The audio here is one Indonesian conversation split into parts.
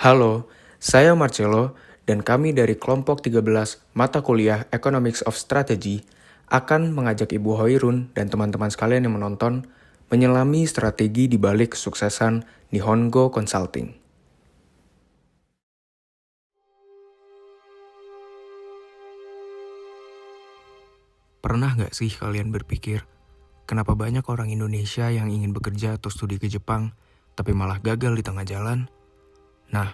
Halo, saya Marcelo dan kami dari kelompok 13 mata kuliah Economics of Strategy akan mengajak Ibu Hoirun dan teman-teman sekalian yang menonton menyelami strategi di balik kesuksesan Nihongo Consulting. Pernah nggak sih kalian berpikir, kenapa banyak orang Indonesia yang ingin bekerja atau studi ke Jepang, tapi malah gagal di tengah jalan? Nah,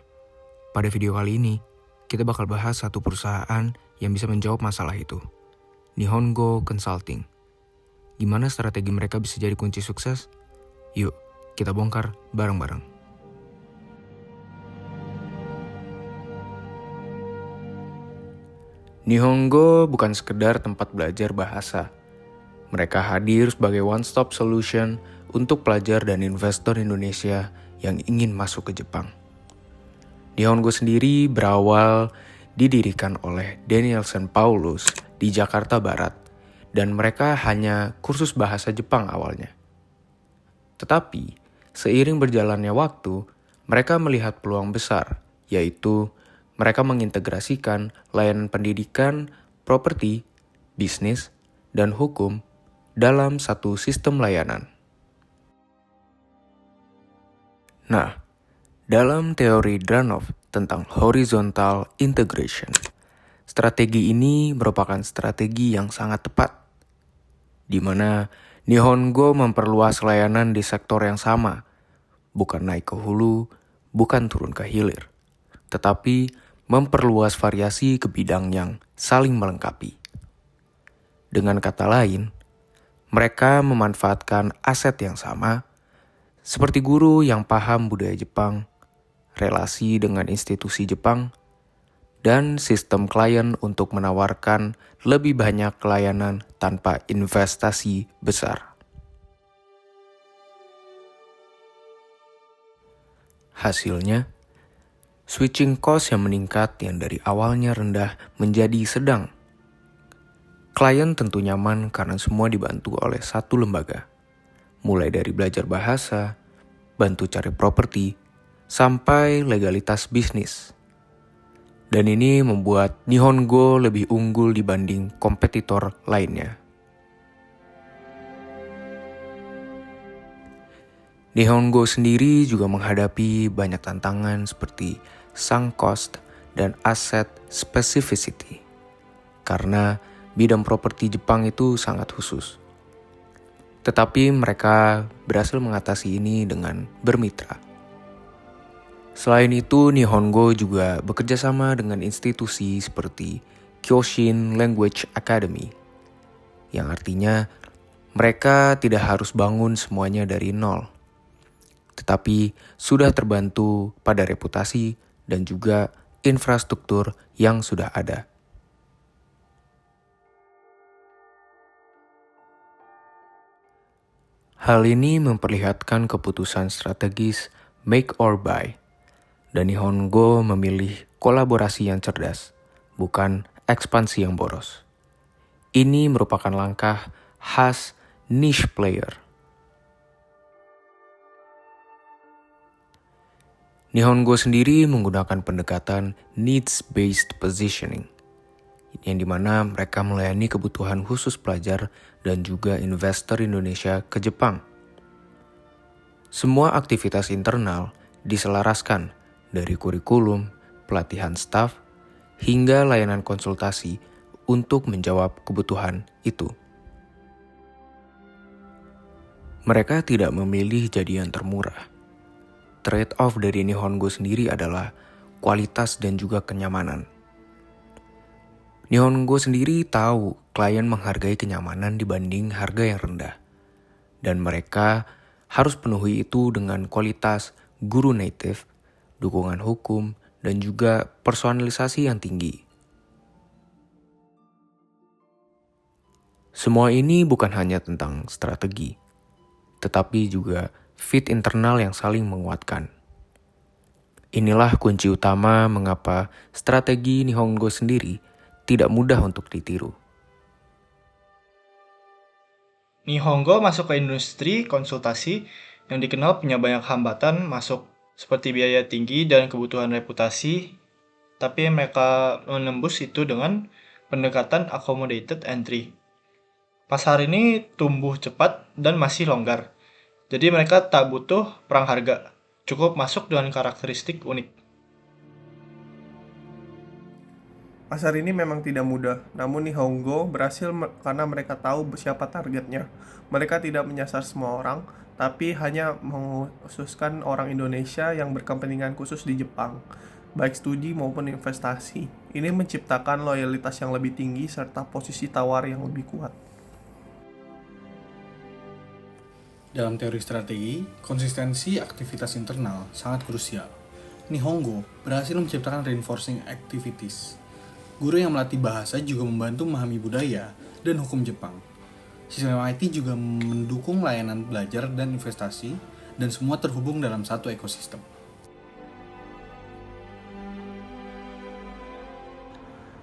pada video kali ini, kita bakal bahas satu perusahaan yang bisa menjawab masalah itu. Nihongo Consulting. Gimana strategi mereka bisa jadi kunci sukses? Yuk, kita bongkar bareng-bareng. Nihongo bukan sekedar tempat belajar bahasa. Mereka hadir sebagai one-stop solution untuk pelajar dan investor Indonesia yang ingin masuk ke Jepang. Nihongo sendiri berawal didirikan oleh Danielson Paulus di Jakarta Barat, dan mereka hanya kursus bahasa Jepang awalnya. Tetapi, seiring berjalannya waktu, mereka melihat peluang besar, yaitu mereka mengintegrasikan layanan pendidikan, properti, bisnis, dan hukum dalam satu sistem layanan. Nah, dalam teori Dranov tentang horizontal integration, strategi ini merupakan strategi yang sangat tepat, di mana Nihongo memperluas layanan di sektor yang sama, bukan naik ke hulu, bukan turun ke hilir, tetapi memperluas variasi ke bidang yang saling melengkapi. Dengan kata lain, mereka memanfaatkan aset yang sama, seperti guru yang paham budaya Jepang, relasi dengan institusi Jepang, dan sistem klien untuk menawarkan lebih banyak layanan tanpa investasi besar. Hasilnya, switching cost yang meningkat yang dari awalnya rendah menjadi sedang. Klien tentu nyaman karena semua dibantu oleh satu lembaga, mulai dari belajar bahasa, bantu cari properti, sampai legalitas bisnis. Dan ini membuat Nihongo lebih unggul dibanding kompetitor lainnya. Nihongo sendiri juga menghadapi banyak tantangan seperti sunk cost dan asset specificity, karena bidang properti Jepang itu sangat khusus. Tetapi mereka berhasil mengatasi ini dengan bermitra. Selain itu, Nihongo juga bekerja sama dengan institusi seperti Kyoshin Language Academy, yang artinya mereka tidak harus bangun semuanya dari nol, tetapi sudah terbantu pada reputasi dan juga infrastruktur yang sudah ada. Hal ini memperlihatkan keputusan strategis make or buy, dan Nihongo memilih kolaborasi yang cerdas, bukan ekspansi yang boros. Ini merupakan langkah khas niche player. Nihongo sendiri menggunakan pendekatan needs-based positioning, yang dimana mereka melayani kebutuhan khusus pelajar dan juga investor Indonesia ke Jepang. Semua aktivitas internal diselaraskan, dari kurikulum, pelatihan staf, hingga layanan konsultasi untuk menjawab kebutuhan itu. Mereka tidak memilih jadi yang termurah. Trade-off dari Nihongo sendiri adalah kualitas dan juga kenyamanan. Nihongo sendiri tahu klien menghargai kenyamanan dibanding harga yang rendah, dan mereka harus penuhi itu dengan kualitas guru native, dukungan hukum, dan juga personalisasi yang tinggi. Semua ini bukan hanya tentang strategi, tetapi juga fit internal yang saling menguatkan. Inilah kunci utama mengapa strategi Nihongo sendiri tidak mudah untuk ditiru. Nihongo masuk ke industri konsultasi yang dikenal punya banyak hambatan masuk seperti biaya tinggi dan kebutuhan reputasi, tapi mereka menembus itu dengan pendekatan accommodated entry. Pasar ini tumbuh cepat dan masih longgar, jadi mereka tak butuh perang harga, cukup masuk dengan karakteristik unik. Pasar ini memang tidak mudah, namun Nihongo berhasil karena mereka tahu siapa targetnya. Mereka tidak menyasar semua orang, tapi hanya mengkhususkan orang Indonesia yang berkepentingan khusus di Jepang, baik studi maupun investasi. Ini menciptakan loyalitas yang lebih tinggi serta posisi tawar yang lebih kuat. Dalam teori strategi, konsistensi aktivitas internal sangat krusial. Nihongo berhasil menciptakan reinforcing activities. Guru yang melatih bahasa juga membantu memahami budaya dan hukum Jepang. Sistem MIT juga mendukung layanan belajar dan investasi, dan semua terhubung dalam satu ekosistem.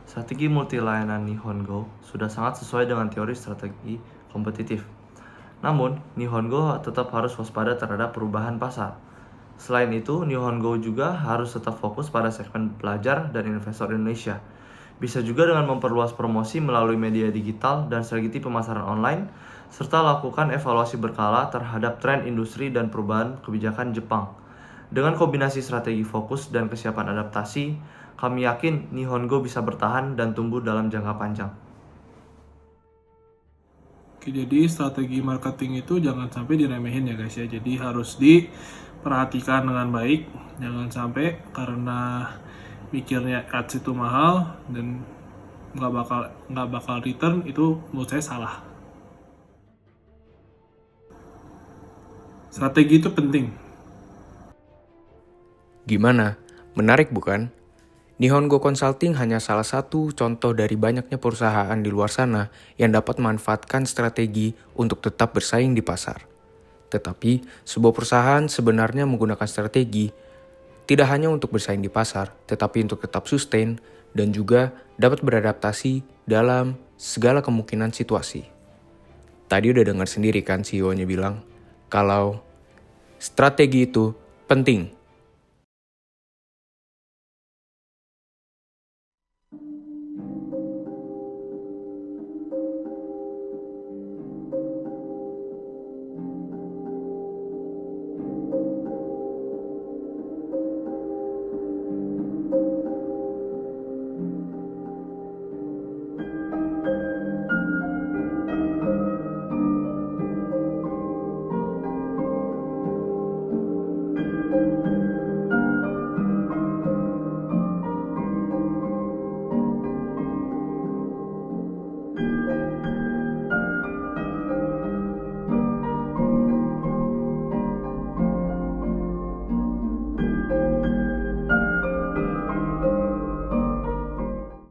Strategi multilayanan Nihongo sudah sangat sesuai dengan teori strategi kompetitif. Namun, Nihongo tetap harus waspada terhadap perubahan pasar. Selain itu, Nihongo juga harus tetap fokus pada segmen pelajar dan investor Indonesia. Bisa juga dengan memperluas promosi melalui media digital dan strategi pemasaran online, serta lakukan evaluasi berkala terhadap tren industri dan perubahan kebijakan Jepang. Dengan kombinasi strategi fokus dan kesiapan adaptasi, kami yakin Nihongo bisa bertahan dan tumbuh dalam jangka panjang. Oke, jadi strategi marketing itu jangan sampai diremehin ya guys ya. Jadi harus diperhatikan dengan baik. Jangan sampai karena mikirnya ads itu mahal dan nggak bakal return, itu menurut saya salah. Strategi itu penting. Gimana? Menarik bukan? Nihongo Consulting hanya salah satu contoh dari banyaknya perusahaan di luar sana yang dapat memanfaatkan strategi untuk tetap bersaing di pasar. Tetapi, sebuah perusahaan sebenarnya menggunakan strategi tidak hanya untuk bersaing di pasar, tetapi untuk tetap sustain dan juga dapat beradaptasi dalam segala kemungkinan situasi. Tadi udah dengar sendiri kan CEO-nya bilang, kalau strategi itu penting.